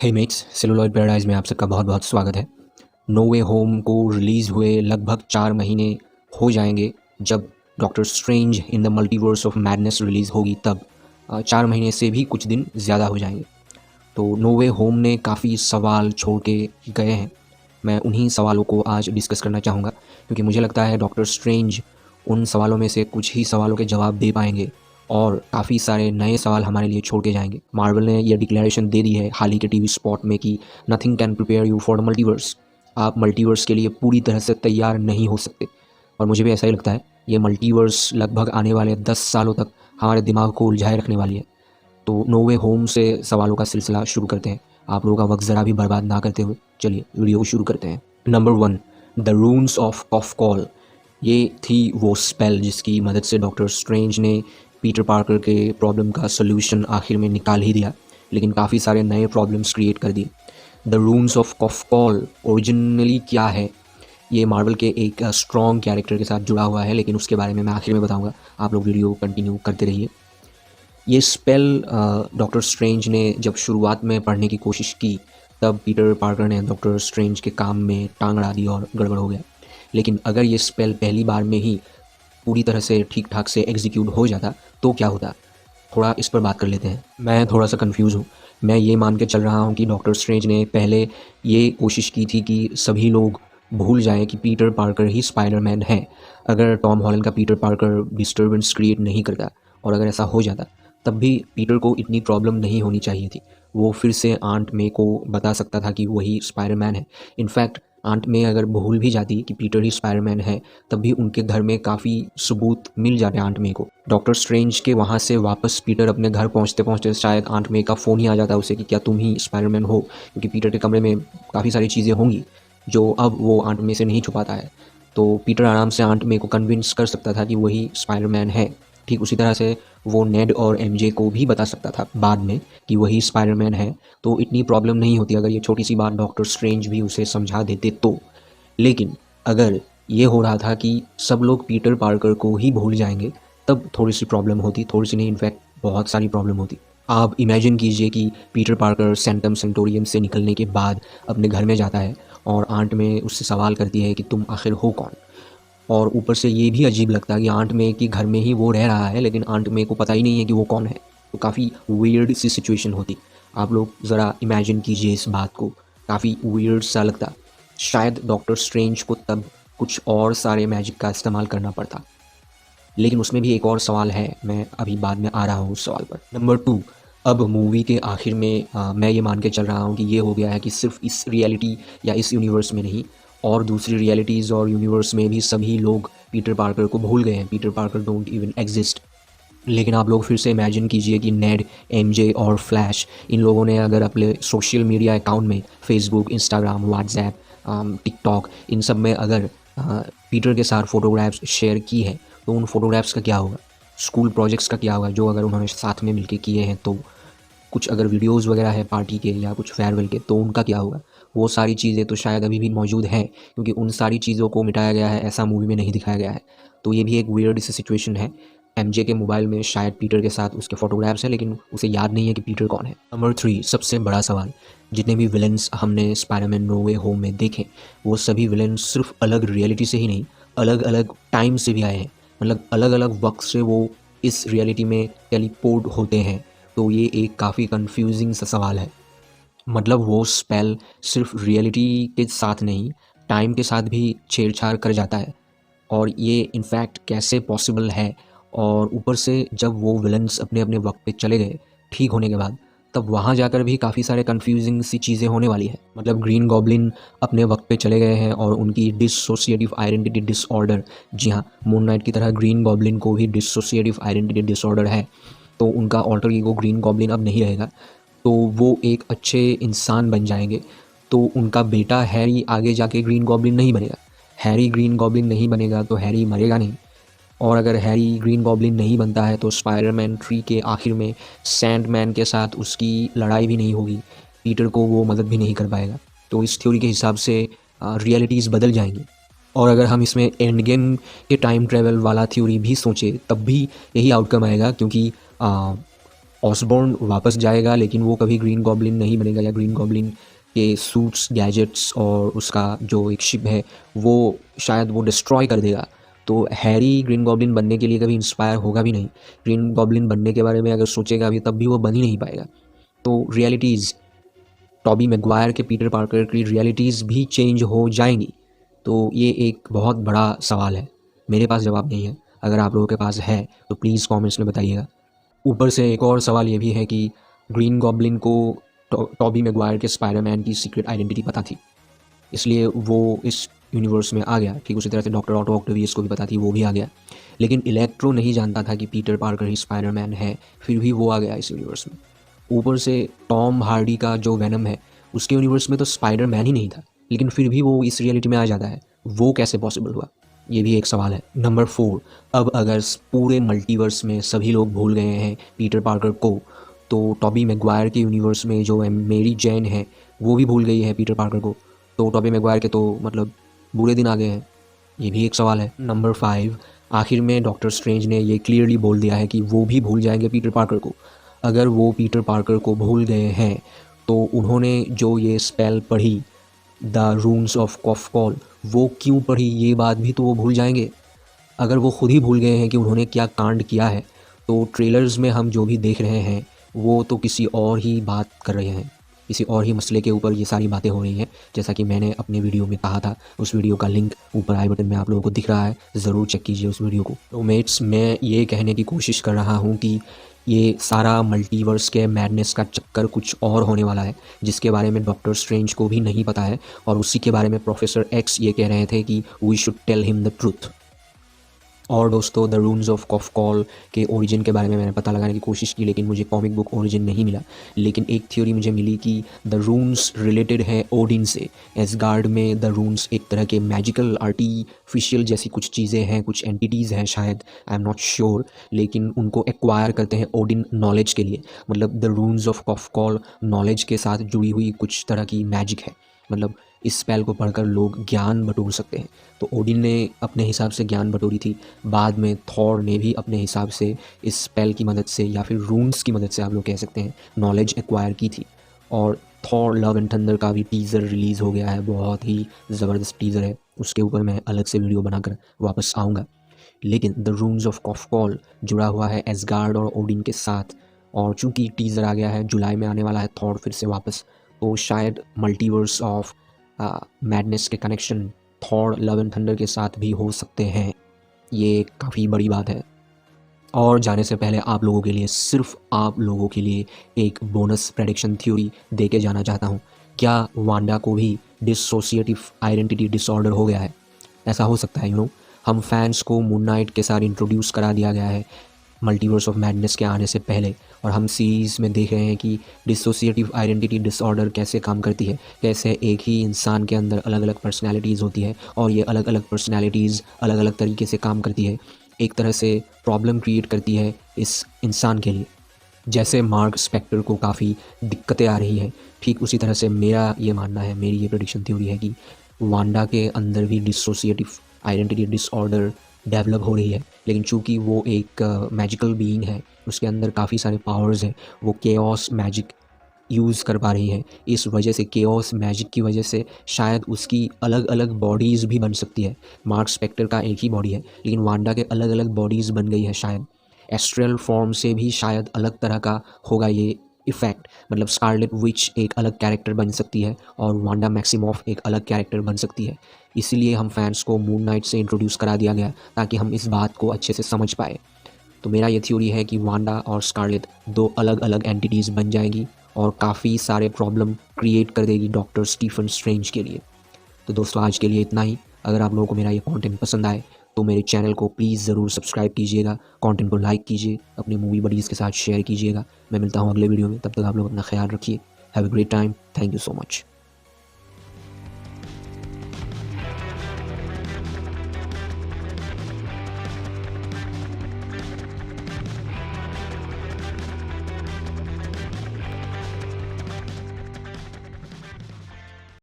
हे mats, celluloid paradise में आप सबका बहुत बहुत स्वागत है। नो वे होम को रिलीज़ हुए लगभग 4 महीने हो जाएंगे। जब doctor strange in the multiverse of madness release होगी तब 4 महीने से भी कुछ दिन ज़्यादा हो जाएंगे। तो नो वे होम ने काफ़ी सवाल छोड़ के गए हैं। मैं उन्हीं सवालों को आज डिस्कस करना चाहूँगा क्योंकि मुझे लगता है डॉक्टर स्ट्रेंज उन सवालों में से कुछ ही सवालों के जवाब दे पाएंगे और काफ़ी सारे नए सवाल हमारे लिए छोड़ के जाएंगे। मार्वल ने यह डिक्लेरेशन दे दी है हाल ही के टीवी स्पॉट में कि nothing can prepare you for the multiverse. आप मल्टीवर्स के लिए पूरी तरह से तैयार नहीं हो सकते और मुझे भी ऐसा ही लगता है। ये मल्टीवर्स लगभग आने वाले 10 सालों तक हमारे दिमाग को उलझाए रखने वाली है। तो नो वे होम से सवालों का सिलसिला शुरू करते हैं। आप लोगों का वक्त ज़रा भी बर्बाद ना करते हुए चलिए वीडियो को शुरू करते हैं। Number 1, the runes of Kof Kol. ये थी वो स्पेल जिसकी मदद से डॉक्टर स्ट्रेंज ने पीटर पार्कर के प्रॉब्लम का सलूशन आखिर में निकाल ही दिया, लेकिन काफ़ी सारे नए प्रॉब्लम्स क्रिएट कर दिए। The runes of Kof Kol originally क्या है, ये मार्वल के एक स्ट्रॉन्ग कैरेक्टर के साथ जुड़ा हुआ है, लेकिन उसके बारे में मैं आखिर में बताऊंगा। आप लोग वीडियो कंटिन्यू करते रहिए। ये स्पेल डॉक्टर स्ट्रेंज ने जब शुरुआत में पढ़ने की कोशिश की तब पीटर पार्कर ने डॉक्टर स्ट्रेंज के काम में टांग अड़ा दी और गड़बड़ हो गया। लेकिन अगर ये स्पेल पहली बार में ही पूरी तरह से ठीक ठाक से एग्जीक्यूट हो जाता तो क्या होता, थोड़ा इस पर बात कर लेते हैं। मैं थोड़ा सा कंफ्यूज हूँ। मैं ये मान के चल रहा हूँ कि डॉक्टर स्ट्रेंज ने पहले ये कोशिश की थी कि सभी लोग भूल जाएं कि पीटर पार्कर ही स्पाइडरमैन है। अगर टॉम हॉलैंड का पीटर पार्कर डिस्टर्बेंस क्रिएट नहीं करता और अगर ऐसा हो जाता तब भी पीटर को इतनी प्रॉब्लम नहीं होनी चाहिए थी। वो फिर से आंट मे को बता सकता था कि वही स्पाइडरमैन है। इनफैक्ट आंट मे अगर भूल भी जाती कि पीटर ही स्पाइडरमैन है तब भी उनके घर में काफ़ी सबूत मिल जाते आंट मे को। डॉक्टर स्ट्रेंज के वहाँ से वापस पीटर अपने घर पहुँचते पहुँचते शायद आंट मे का फ़ोन ही आ जाता उसे कि क्या तुम ही स्पाइडरमैन हो, क्योंकि पीटर के कमरे में काफ़ी सारी चीज़ें होंगी जो अब वो आंट मे से नहीं छुपाता है। तो पीटर आराम से आंट मे को कन्विंस कर सकता था कि वही स्पाइडरमैन है। ठीक उसी तरह से वो नेड और एमजे को भी बता सकता था बाद में कि वही स्पाइडरमैन है। तो इतनी प्रॉब्लम नहीं होती अगर ये छोटी सी बात डॉक्टर स्ट्रेंज भी उसे समझा देते तो। लेकिन अगर ये हो रहा था कि सब लोग पीटर पार्कर को ही भूल जाएंगे तब थोड़ी सी प्रॉब्लम होती, थोड़ी सी नहीं इनफैक्ट बहुत सारी प्रॉब्लम होती। आप इमेजिन कीजिए कि पीटर पार्कर सेंटम सेंटोरियम से निकलने के बाद अपने घर में जाता है और आंट में उससे सवाल करती है कि तुम आखिर हो कौन। और ऊपर से ये भी अजीब लगता है कि आंट मे के घर में ही वो रह रहा है लेकिन आंट मे को पता ही नहीं है कि वो कौन है। तो काफ़ी वियर्ड सी सिचुएशन होती। आप लोग ज़रा इमेजिन कीजिए इस बात को, काफ़ी वियर्ड सा लगता। शायद डॉक्टर स्ट्रेंज को तब कुछ और सारे मैजिक का इस्तेमाल करना पड़ता। लेकिन उसमें भी एक और सवाल है, मैं अभी बाद में आ रहा हूँ उस सवाल पर। नंबर 2, अब मूवी के आखिर में मैं ये मान के चल रहा हूँ कि ये हो गया है कि सिर्फ इस रियलिटी या इस यूनिवर्स में नहीं और दूसरी रियलिटीज़ और यूनिवर्स में भी सभी लोग पीटर पार्कर को भूल गए हैं। Peter Parker don't even exist. लेकिन आप लोग फिर से इमेजिन कीजिए कि नेड, एमजे और फ्लैश इन लोगों ने अगर अपने सोशल मीडिया अकाउंट में फेसबुक, इंस्टाग्राम, व्हाट्सएप, टिकटॉक इन सब में अगर पीटर के साथ फ़ोटोग्राफ्स शेयर की है तो उन फोटोग्राफ्स का क्या होगा? स्कूल प्रोजेक्ट्स का क्या होगा जो अगर उन्होंने साथ में मिलके किए हैं तो? कुछ अगर वीडियोज़ वगैरह है पार्टी के या कुछ फेयरवेल के तो उनका क्या होगा? वो सारी चीज़ें तो शायद अभी भी मौजूद हैं क्योंकि उन सारी चीज़ों को मिटाया गया है, ऐसा मूवी में नहीं दिखाया गया है। तो ये भी एक वियर्ड सी सिचुएशन है। एमजे के मोबाइल में शायद पीटर के साथ उसके फ़ोटोग्राफ्स हैं लेकिन उसे याद नहीं है कि पीटर कौन है। नंबर 3, सबसे बड़ा सवाल, जितने भी विलेंस हमने स्पाइडरमैन नो वे होम में देखे वो सभी विलेंस सिर्फ अलग रियलिटी से ही नहीं, अलग अलग टाइम से भी आए हैं। मतलब अलग अलग वक्त से वो इस रियलिटी में टेलीपोर्ट होते हैं। तो ये एक काफ़ी कंफ्यूजिंग सा सवाल है। मतलब वो स्पेल सिर्फ रियलिटी के साथ नहीं, टाइम के साथ भी छेड़छाड़ कर जाता है और ये इनफैक्ट कैसे पॉसिबल है। और ऊपर से जब वो विलन्स अपने अपने वक्त पे चले गए ठीक होने के बाद तब वहाँ जाकर भी काफ़ी सारे कंफ्यूजिंग सी चीज़ें होने वाली है। मतलब ग्रीन गॉब्लिन अपने वक्त पे चले गए हैं और उनकी डिसोसिएटिव आइडेंटिटी डिसऑर्डर, जी हाँ, मून नाइट की तरह ग्रीन गॉब्लिन को भी डिसोसिएटिव आइडेंटिटी डिसऑर्डर है। तो उनका ऑल्टर ईगो ग्रीन गॉब्लिन अब नहीं रहेगा, तो वो एक अच्छे इंसान बन जाएंगे। तो उनका बेटा हैरी आगे जाके ग्रीन गॉब्लिन नहीं बनेगा। हैरी ग्रीन गॉब्लिन नहीं बनेगा तो हैरी मरेगा नहीं। और अगर हैरी ग्रीन गॉब्लिन नहीं बनता है तो स्पाइडरमैन 3 के आखिर में सैंडमैन के साथ उसकी लड़ाई भी नहीं होगी, पीटर को वो मदद भी नहीं कर पाएगा। तो इस थ्योरी के हिसाब से रियलिटीज़ बदल जाएंगी। और अगर हम इसमें एंड गेम के टाइम ट्रैवल वाला थ्योरी भी सोचें तब भी यही आउटकम आएगा क्योंकि ऑसबॉर्न वापस जाएगा, लेकिन वो कभी ग्रीन गॉब्लिन नहीं बनेगा, या ग्रीन गॉब्लिन के सूट्स, गैजेट्स और उसका जो एक शिप है वो शायद वो डिस्ट्रॉय कर देगा। तो हैरी ग्रीन गॉब्लिन बनने के लिए कभी इंस्पायर होगा भी नहीं। ग्रीन गॉब्लिन बनने के बारे में अगर सोचेगा भी तब भी वो बन ही नहीं पाएगा। तो रियलिटीज़, टॉबी मैगवायर के पीटर पार्कर की रियलिटीज़ भी चेंज हो जाएंगी। तो ये एक बहुत बड़ा सवाल है, मेरे पास जवाब नहीं है। अगर आप लोगों के पास है तो प्लीज़ कमेंट्स में बताइएगा। ऊपर से एक और सवाल ये भी है कि ग्रीन गॉब्लिन को टॉबी मैगवायर के स्पाइडरमैन की सीक्रेट आइडेंटिटी पता थी, इसलिए वो इस यूनिवर्स में आ गया। ठीक उसी तरह से डॉक्टर ऑटो ऑक्टेवियस को भी पता थी, वो भी आ गया। लेकिन इलेक्ट्रो नहीं जानता था कि पीटर पार्कर ही स्पाइडरमैन है, फिर भी वो आ गया इस यूनिवर्स में। ऊपर से टॉम हार्डी का जो वेनम है, उसके यूनिवर्स में तो स्पाइडरमैन ही नहीं था, लेकिन फिर भी वो इस रियलिटी में आ जाता है। वो कैसे पॉसिबल हुआ, ये भी एक सवाल है। नंबर 4, अब अगर पूरे मल्टीवर्स में सभी लोग भूल गए हैं पीटर पार्कर को, तो टॉबी मैगवायर के यूनिवर्स में जो मेरी जैन है वो भी भूल गई है पीटर पार्कर को, तो टॉबी मैगवायर के तो मतलब बुरे दिन आ गए हैं, ये भी एक सवाल है। नंबर 5, आखिर में डॉक्टर स्ट्रेंज ने ये क्लियरली बोल दिया है कि वो भी भूल जाएंगे पीटर पार्कर को। अगर वो पीटर पार्कर को भूल गए हैं तो उन्होंने जो ये स्पेल पढ़ी, द रून्स ऑफ कॉफकॉल, वो क्यों पढ़ी, ये बात भी तो वो भूल जाएंगे। अगर वो खुद ही भूल गए हैं कि उन्होंने क्या कांड किया है, तो ट्रेलर्स में हम जो भी देख रहे हैं वो तो किसी और ही बात कर रहे हैं, किसी और ही मसले के ऊपर ये सारी बातें हो रही हैं। जैसा कि मैंने अपने वीडियो में कहा था, उस वीडियो का लिंक ऊपर आई बटन में आप लोगों को दिख रहा है, ज़रूर चेक कीजिए उस वीडियो को। तो मेट्स, मैं ये कहने की कोशिश कर रहा हूँ कि ये सारा मल्टीवर्स के मैडनेस का चक्कर कुछ और होने वाला है, जिसके बारे में डॉक्टर स्ट्रेंज को भी नहीं पता है, और उसी के बारे में प्रोफेसर एक्स ये कह रहे थे कि we should tell him the truth. और दोस्तों, द रून्स ऑफ कॉफकॉल के ओरिजिन के बारे में मैंने पता लगाने की कोशिश की, लेकिन मुझे कॉमिक बुक ओरिजिन नहीं मिला। लेकिन एक थ्योरी मुझे मिली कि द रून्स रिलेटेड है ओडिन से। एसगार्ड में द रून्स एक तरह के मैजिकल, आर्टिफिशियल जैसी कुछ चीज़ें हैं, कुछ एंटिटीज़ हैं शायद, आई एम नॉट श्योर, लेकिन उनको एक्वायर करते हैं ओडिन नॉलेज के लिए। मतलब द रून्स ऑफ कॉफकॉल नॉलेज के साथ जुड़ी हुई कुछ तरह की मैजिक है। मतलब इस स्पेल को पढ़कर लोग ज्ञान बटोर सकते हैं। तो ओडिन ने अपने हिसाब से ज्ञान बटोरी थी, बाद में थॉर ने भी अपने हिसाब से इस स्पेल की मदद से, या फिर रून्स की मदद से आप लोग कह सकते हैं, नॉलेज एक्वायर की थी। और थॉर लव एंड थंडर का भी टीज़र रिलीज़ हो गया है, बहुत ही ज़बरदस्त टीज़र है, उसके ऊपर मैं अलग से वीडियो बनाकर वापस आऊँगा। लेकिन द रून्स ऑफ कॉफकॉल जुड़ा हुआ है एसगार्ड और ओडिन के साथ, और चूंकि टीज़र आ गया है, जुलाई में आने वाला है थॉर फिर से वापस, तो शायद मल्टीवर्स ऑफ मैडनेस के connection Thor love and thunder के साथ भी हो सकते हैं। ये काफ़ी बड़ी बात है। और जाने से पहले आप लोगों के लिए, सिर्फ आप लोगों के लिए एक बोनस प्रेडिक्शन थ्योरी दे के जाना चाहता हूँ। क्या वांडा को भी डिसोसिएटिव आइडेंटिटी डिसऑर्डर हो गया है? ऐसा हो सकता है, हम फैंस को मून नाइट के साथ इंट्रोड्यूस करा दिया गया है मल्टीवर्स ऑफ मैडनेस के आने से पहले, और हम सीरीज़ में देख रहे हैं कि डिसोसिएटिव आइडेंटिटी डिसऑर्डर कैसे काम करती है, कैसे एक ही इंसान के अंदर अलग अलग पर्सनैलिटीज़ होती है, और ये अलग अलग पर्सनैलिटीज़ अलग अलग तरीके से काम करती है, एक तरह से प्रॉब्लम क्रिएट करती है इस इंसान के लिए। जैसे मार्क स्पेक्टर को काफ़ी दिक्कतें आ रही हैं, ठीक उसी तरह से मेरा ये मानना है, मेरी ये प्रेडिक्शन थ्योरी है कि वांडा के अंदर भी डिसोसिएटिव आइडेंटिटी डिसऑर्डर डेवलप हो रही है। लेकिन चूंकि वो एक मैजिकल बीइंग है, उसके अंदर काफ़ी सारे पावर्स हैं, वो केओस मैजिक यूज़ कर पा रही है। इस वजह से, केओस मैजिक की वजह से, शायद उसकी अलग अलग बॉडीज़ भी बन सकती है। मार्क स्पेक्टर का एक ही बॉडी है, लेकिन वांडा के अलग अलग बॉडीज़ बन गई है। शायद एस्ट्रल फॉर्म से भी शायद अलग तरह का होगा ये इफ़ेक्ट। मतलब स्कारलेट विच एक अलग कैरेक्टर बन सकती है, और वांडा मैक्सिमॉफ एक अलग कैरेक्टर बन सकती है। इसीलिए हम फैंस को मून नाइट से इंट्रोड्यूस करा दिया गया, ताकि हम इस बात को अच्छे से समझ पाए। तो मेरा ये थ्योरी है कि वांडा और स्कारलेट दो अलग अलग एंटिटीज़ बन जाएंगी, और काफ़ी सारे प्रॉब्लम क्रिएट कर देगी डॉक्टर स्टीफन स्ट्रेंज के लिए। तो दोस्तों, आज के लिए इतना ही। अगर आप लोगों को मेरा ये कंटेंट पसंद आए तो मेरे चैनल को प्लीज़ ज़रूर सब्सक्राइब कीजिएगा, कंटेंट को लाइक कीजिए, अपने मूवी बडीज़ के साथ शेयर कीजिएगा। मैं मिलता हूँ अगले वीडियो में, तब तक आप लोग अपना ख्याल रखिए। Have a great time, thank you so much.